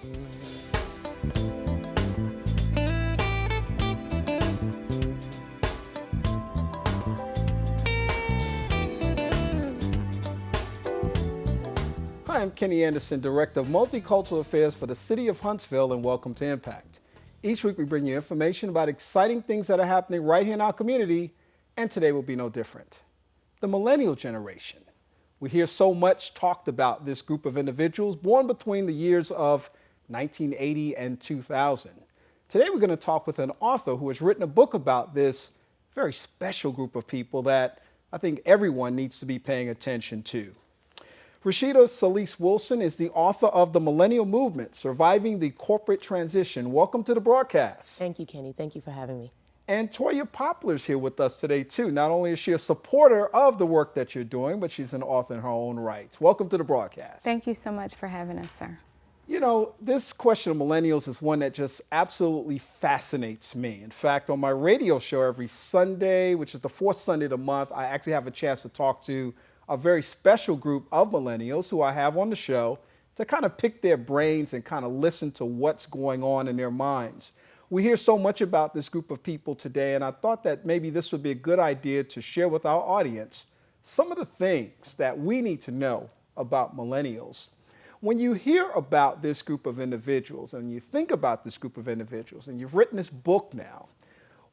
Hi, I'm Kenny Anderson, Director of Multicultural Affairs for the City of Huntsville, and welcome to Impact. Each week we bring you information about exciting things that are happening right here in our community, and today will be no different. The millennial generation. We hear so much talked about this group of individuals born between the years of 1980 and 2000. Today we're going to talk with an author who has written a book about this very special group of people that I think everyone needs to be paying attention to. Rashida Selise Wilson is the author of The Millennial Movement, Surviving the Corporate Transition. Welcome to the broadcast. Thank you, Kenny. Thank you for having me. And Toya Poplar is here with us today, too. Not only is she a supporter of the work that you're doing, but she's an author in her own right. Welcome to the broadcast. Thank you so much for having us, sir. You know, this question of millennials is one that just absolutely fascinates me. In fact, on my radio show every Sunday, which is the fourth Sunday of the month, I actually have a chance to talk to a very special group of millennials who I have on the show to kind of pick their brains and kind of listen to what's going on in their minds. We hear so much about this group of people today, and I thought that maybe this would be a good idea to share with our audience some of the things that we need to know about millennials. When you hear about this group of individuals and you think about this group of individuals and you've written this book now,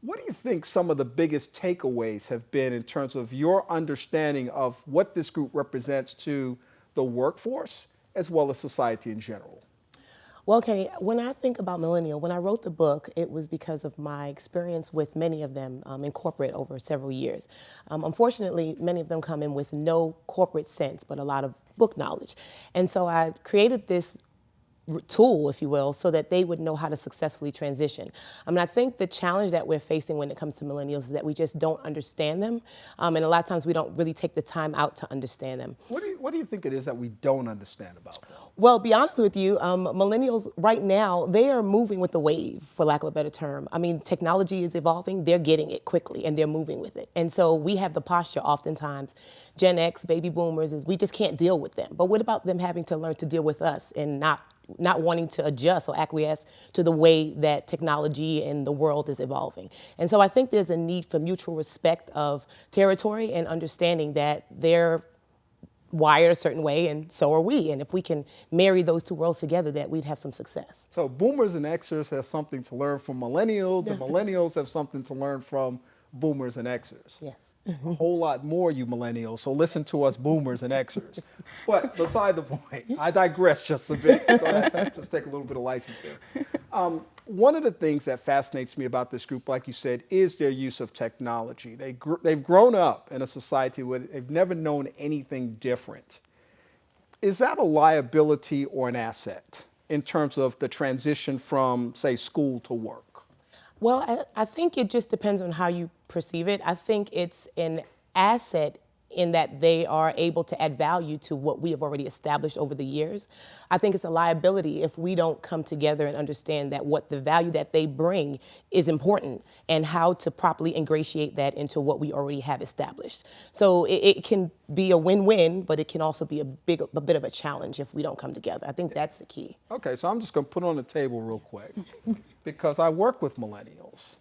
what do you think some of the biggest takeaways have been in terms of your understanding of what this group represents to the workforce as well as society in general? Well, Kenny, when I think about millennial, when I wrote the book, it was because of my experience with many of them in corporate over several years. Unfortunately, many of them come in with no corporate sense, but a lot of book knowledge. And so I created this tool, if you will, so that they would know how to successfully transition. I think the challenge that we're facing when it comes to millennials is that we just don't understand them. And a lot of times we don't really take the time out to understand them. What do you think it is that we don't understand about them? Well, be honest with you, millennials right now, they are moving with the wave, for lack of a better term. I mean, technology is evolving, they're getting it quickly and they're moving with it. And so we have the posture oftentimes, Gen X, baby boomers, is we just can't deal with them. But what about them having to learn to deal with us and not wanting to adjust or acquiesce to the way that technology and the world is evolving. And so I think there's a need for mutual respect of territory and understanding that they're wired a certain way and so are we. And if we can marry those two worlds together, that we'd have some success. So boomers and Xers have something to learn from millennials, and millennials have something to learn from boomers and Xers. Yes. A whole lot more, you millennials, so listen to us boomers and Xers. But beside the point, I digress just a bit. Just take a little bit of license there. One of the things that fascinates me about this group, like you said, is their use of technology. They've grown up in a society where they've never known anything different. Is that a liability or an asset in terms of the transition from, say, school to work? Well, I think it just depends on how you perceive it. I think it's an asset in that they are able to add value to what we have already established over the years. I think it's a liability if we don't come together and understand that what the value that they bring is important and how to properly ingratiate that into what we already have established. So it can be a win-win, but it can also be a bit of a challenge if we don't come together. I think that's the key. Okay, so I'm just going to put on the table real quick because I work with millennials,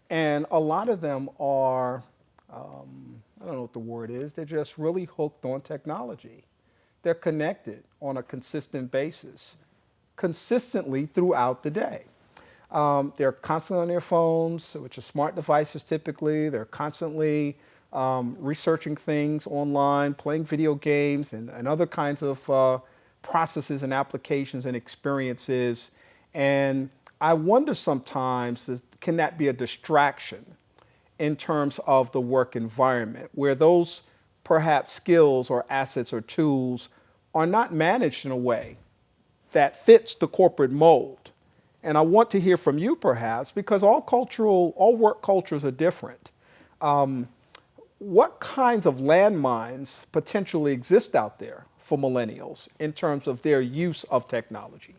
and a lot of them are I don't know what the word is, they're just really hooked on technology. They're connected on a consistent basis, consistently throughout the day. They're constantly on their phones, which are smart devices typically. They're constantly researching things online, playing video games and other kinds of processes and applications and experiences. And I wonder sometimes, can that be a distraction in terms of the work environment, where those perhaps skills or assets or tools are not managed in a way that fits the corporate mold? And I want to hear from you perhaps, because all work cultures are different. What kinds of landmines potentially exist out there for millennials in terms of their use of technology?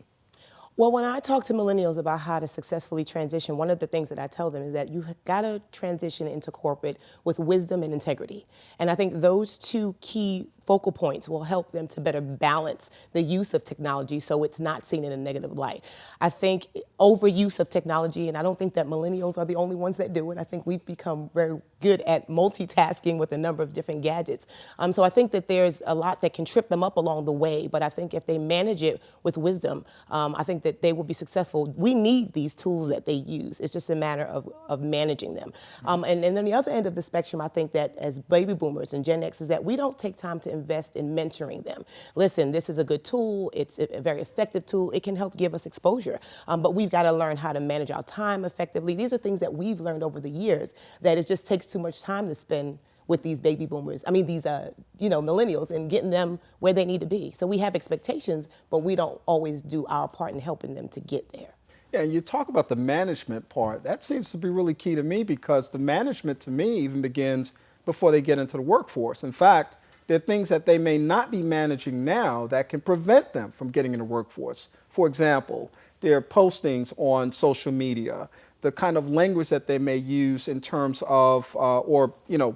Well, when I talk to millennials about how to successfully transition, one of the things that I tell them is that you've got to transition into corporate with wisdom and integrity. And I think those two key focal points will help them to better balance the use of technology so it's not seen in a negative light. I think overuse of technology, and I don't think that millennials are the only ones that do it. I think we've become very good at multitasking with a number of different gadgets. So I think that there's a lot that can trip them up along the way, but I think if they manage it with wisdom, I think that they will be successful. We need these tools that they use. It's just a matter of managing them. And then the other end of the spectrum, I think that as baby boomers and Gen X is that we don't take time to invest in mentoring them. Listen, this is a good tool. It's a very effective tool. It can help give us exposure. But we've got to learn how to manage our time effectively. These are things that we've learned over the years that it just takes too much time to spend with these baby boomers. I mean, these, millennials and getting them where they need to be. So we have expectations, but we don't always do our part in helping them to get there. Yeah, you talk about the management part. That seems to be really key to me because the management to me even begins before they get into the workforce. In fact, there are things that they may not be managing now that can prevent them from getting in the workforce. For example, their postings on social media, the kind of language that they may use in terms of,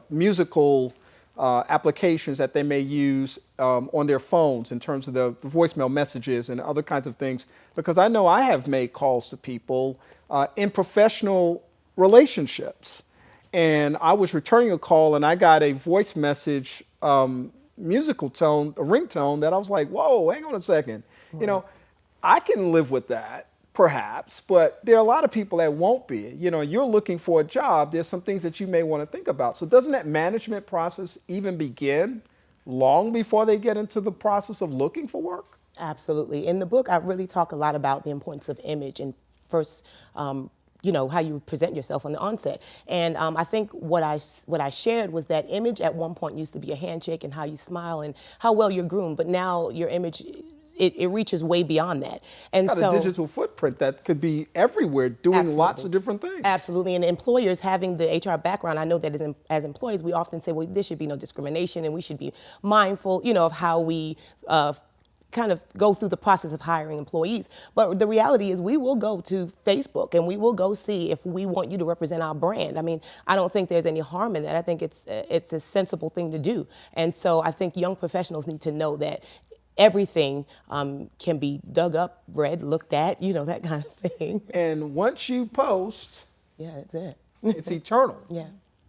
musical applications that they may use on their phones in terms of the voicemail messages and other kinds of things. Because I know I have made calls to people in professional relationships. And I was returning a call and I got a voice message, musical tone, a ringtone that I was like, whoa, hang on a second. Right. I can live with that. Perhaps, but there are a lot of people that won't be. You're looking for a job. There's some things that you may want to think about. So doesn't that management process even begin long before they get into the process of looking for work? Absolutely. In the book, I really talk a lot about the importance of image and first, how you present yourself on the onset. And I think what I shared was that image at one point used to be a handshake and how you smile and how well you're groomed, but now your image it reaches way beyond that. And got a digital footprint that could be everywhere doing Absolutely. Lots of different things. Absolutely. And employers having the HR background, I know that as employees, we often say, well, there should be no discrimination and we should be mindful, of how we kind of go through the process of hiring employees. But the reality is we will go to Facebook and we will go see if we want you to represent our brand. I mean, I don't think there's any harm in that. I think it's a sensible thing to do. And so I think young professionals need to know that everything can be dug up, read, looked at, that kind of thing. And once you post, yeah, that's it. It's eternal. Yeah,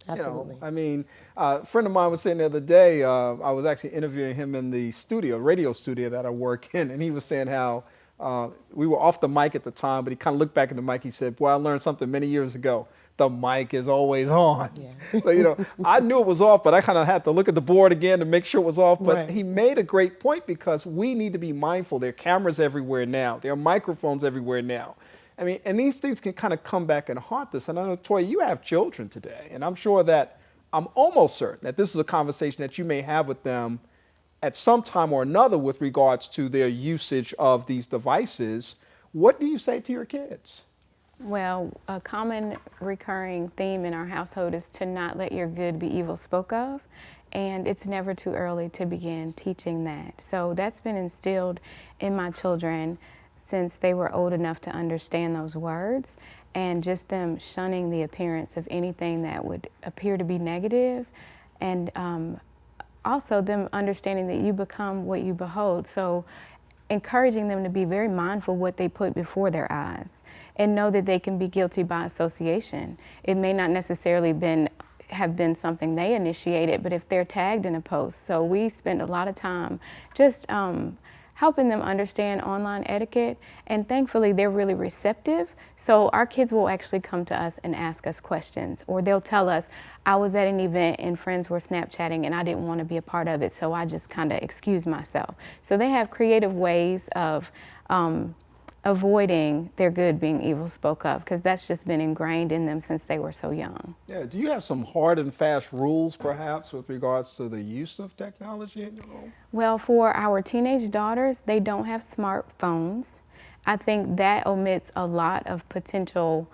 absolutely. A friend of mine was saying the other day, I was actually interviewing him in the radio studio that I work in, and he was saying how we were off the mic at the time, but he kind of looked back at the mic. He said, boy, I learned something many years ago. The mic is always on. Yeah. So, I knew it was off, but I kind of had to look at the board again to make sure it was off. But Right. He made a great point because we need to be mindful. There are cameras everywhere now. There are microphones everywhere now. And these things can kind of come back and haunt us. And I know, Toya, you have children today, and I'm almost certain that this is a conversation that you may have with them at some time or another with regards to their usage of these devices. What do you say to your kids? Well, a common recurring theme in our household is to not let your good be evil spoke of, and it's never too early to begin teaching that. So that's been instilled in my children since they were old enough to understand those words, and just them shunning the appearance of anything that would appear to be negative, and also them understanding that you become what you behold. So encouraging them to be very mindful what they put before their eyes and know that they can be guilty by association. It may not necessarily have been something they initiated, but if they're tagged in a post. So we spend a lot of time just helping them understand online etiquette, and thankfully they're really receptive. So our kids will actually come to us and ask us questions, or they'll tell us, I was at an event and friends were Snapchatting and I didn't want to be a part of it, so I just kind of excused myself. So they have creative ways of avoiding their good being evil spoke of, because that's just been ingrained in them since they were so young. Yeah. Do you have some hard and fast rules, perhaps, with regards to the use of technology in your home? Well, for our teenage daughters, they don't have smartphones. I think that omits a lot of potential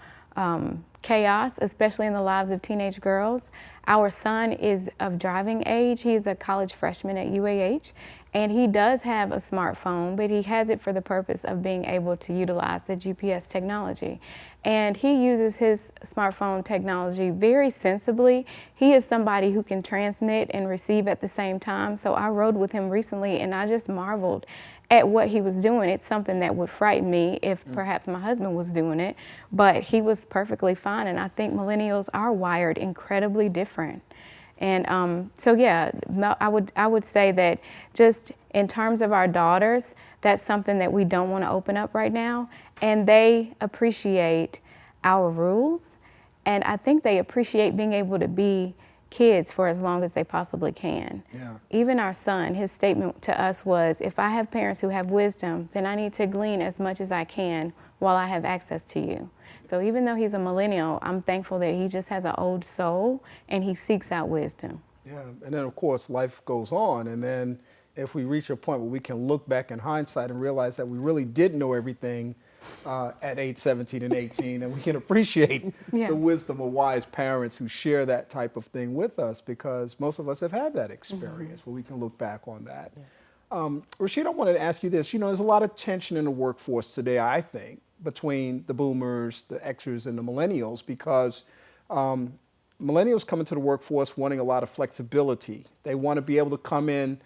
chaos, especially in the lives of teenage girls. Our son is of driving age. He is a college freshman at UAH, and he does have a smartphone, but he has it for the purpose of being able to utilize the GPS technology. And he uses his smartphone technology very sensibly. He is somebody who can transmit and receive at the same time. So I rode with him recently, and I just marveled at what he was doing. It's something that would frighten me if perhaps my husband was doing it, but he was perfectly fine. And I think millennials are wired incredibly different. And so yeah, I would say that just in terms of our daughters, that's something that we don't want to open up right now. And they appreciate our rules, and I think they appreciate being able to be kids for as long as they possibly can. Yeah. Even our son, his statement to us was, if I have parents who have wisdom, then I need to glean as much as I can while I have access to you. So even though he's a millennial, I'm thankful that he just has an old soul and he seeks out wisdom. Yeah, and then of course life goes on, and then if we reach a point where we can look back in hindsight and realize that we really did know everything at age 17 and 18, and we can appreciate Yeah. the wisdom of wise parents who share that type of thing with us, because most of us have had that experience where we can look back on that. Rashida, I wanted to ask you this. You know, there's a lot of tension in the workforce today, I think, between the boomers, the Xers, and the millennials, because millennials come into the workforce wanting a lot of flexibility. They want to be able to come in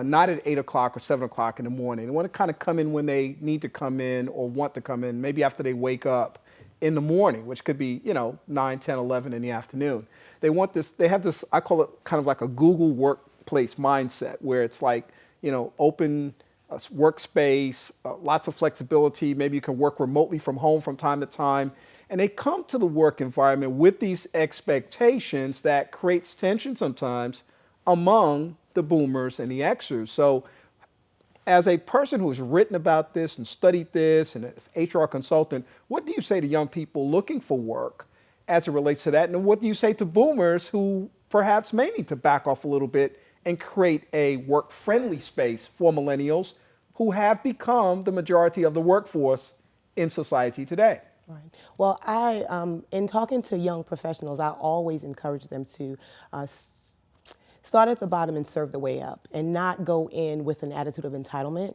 not at 8 o'clock or 7 o'clock in the morning. They want to kind of come in when they need to come in or want to come in, maybe after they wake up in the morning, which could be, 9, 10, 11 in the afternoon. They want this, they have this, I call it kind of like a Google workplace mindset, where it's like, open workspace, lots of flexibility. Maybe you can work remotely from home from time to time. And they come to the work environment with these expectations that creates tension sometimes among the boomers and the Xers. So as a person who has written about this and studied this and as HR consultant, what do you say to young people looking for work as it relates to that? And what do you say to boomers who perhaps may need to back off a little bit and create a work-friendly space for millennials who have become the majority of the workforce in society today? Right. Well, in talking to young professionals, I always encourage them to start at the bottom and serve the way up, and not go in with an attitude of entitlement,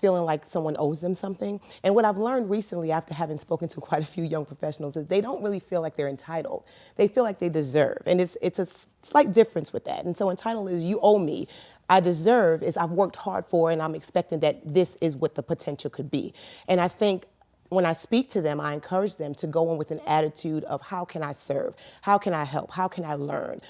feeling like someone owes them something. And what I've learned recently, after having spoken to quite a few young professionals, is they don't really feel like they're entitled. They feel like they deserve. And it's a slight difference with that. And so entitled is, you owe me. I deserve is, I've worked hard for, and I'm expecting that this is what the potential could be. And I think when I speak to them, I encourage them to go in with an attitude of, how can I serve? How can I help? How can I learn?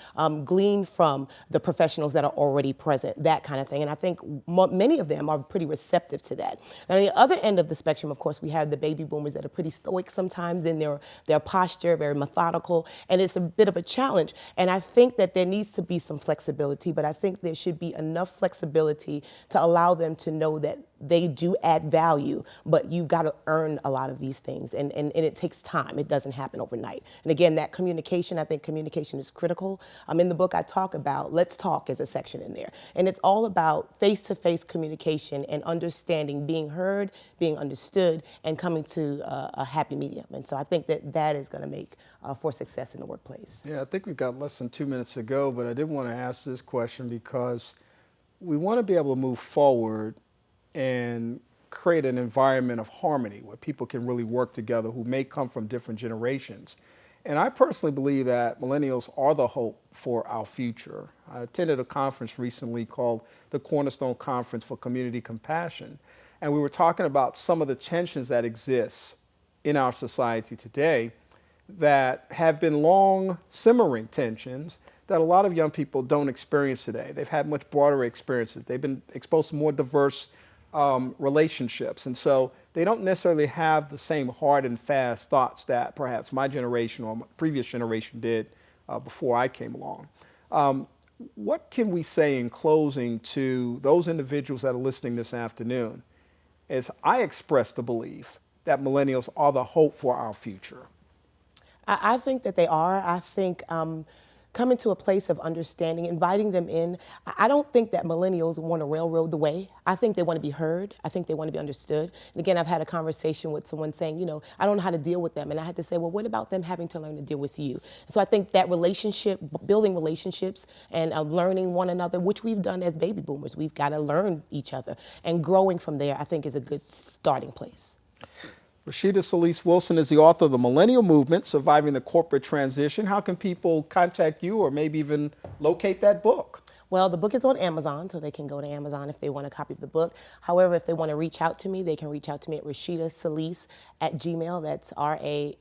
Glean from the professionals that are already present, that kind of thing. And I think many of them are pretty receptive to that. And on the other end of the spectrum, of course, we have the baby boomers that are pretty stoic sometimes in their posture, very methodical, and it's a bit of a challenge. And I think that there needs to be some flexibility, but I think there should be enough flexibility to allow them to know that they do add value, but you've got to earn a lot of these things, and it takes time. It doesn't happen overnight. And again, that communication, I think communication is critical. In the book, I talk about Let's Talk as a section in there, and it's all about face-to-face communication and understanding, being heard, being understood, and coming to a happy medium. And so I think that is going to make for success in the workplace. Yeah, I think we've got less than 2 minutes to go, but I did want to ask this question because we want to be able to move forward and create an environment of harmony where people can really work together who may come from different generations. And I personally believe that millennials are the hope for our future. I attended a conference recently called the Cornerstone Conference for Community Compassion, and we were talking about some of the tensions that exist in our society today that have been long simmering tensions that a lot of young people don't experience today. They've had much broader experiences. They've been exposed to more diverse relationships. And so they don't necessarily have the same hard and fast thoughts that perhaps my generation or my previous generation did before I came along. What can we say in closing to those individuals that are listening this afternoon as I express the belief that millennials are the hope for our future? I think that they are. I think coming to a place of understanding, inviting them in. I don't think that millennials want to railroad the way. I think they want to be heard. I think they want to be understood. And again, I've had a conversation with someone saying, I don't know how to deal with them. And I had to say, well, what about them having to learn to deal with you? So I think that relationship, building relationships and learning one another, which we've done as baby boomers, we've got to learn each other. And growing from there, I think, is a good starting place. Rashida Selise Wilson is the author of The Millennial Movement, Surviving the Corporate Transition. How can people contact you or maybe even locate that book? Well, the book is on Amazon, so they can go to Amazon if they want a copy of the book. However, if they want to reach out to me, they can reach out to me at Rashida Selise at Gmail. That's Rashida,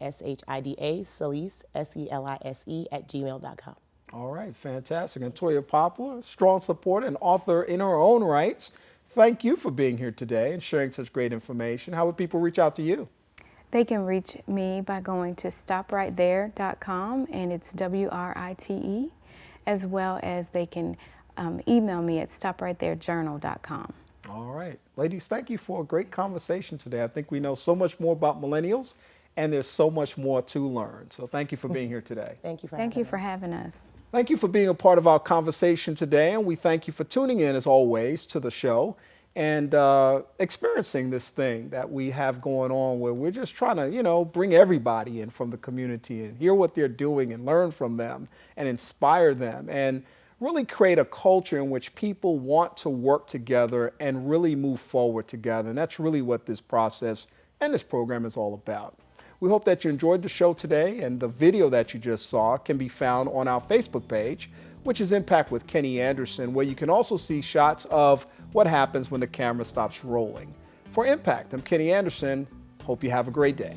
Selise, Selise at gmail.com. All right, fantastic. And Toya Poplar, strong supporter and author in her own rights. Thank you for being here today and sharing such great information. How would people reach out to you? They can reach me by going to stoprighthere.com, and it's WRITE, as well as they can email me at stoprighttherejournal.com. All right. Ladies, thank you for a great conversation today. I think we know so much more about millennials, and there's so much more to learn. So thank you for being here today. Thank you for having us. Thank you for being a part of our conversation today, and we thank you for tuning in, as always, to the show and experiencing this thing that we have going on where we're just trying to, bring everybody in from the community and hear what they're doing and learn from them and inspire them and really create a culture in which people want to work together and really move forward together. And that's really what this process and this program is all about. We hope that you enjoyed the show today, and the video that you just saw can be found on our Facebook page, which is Impact with Kenny Anderson, where you can also see shots of what happens when the camera stops rolling. For Impact, I'm Kenny Anderson. Hope you have a great day.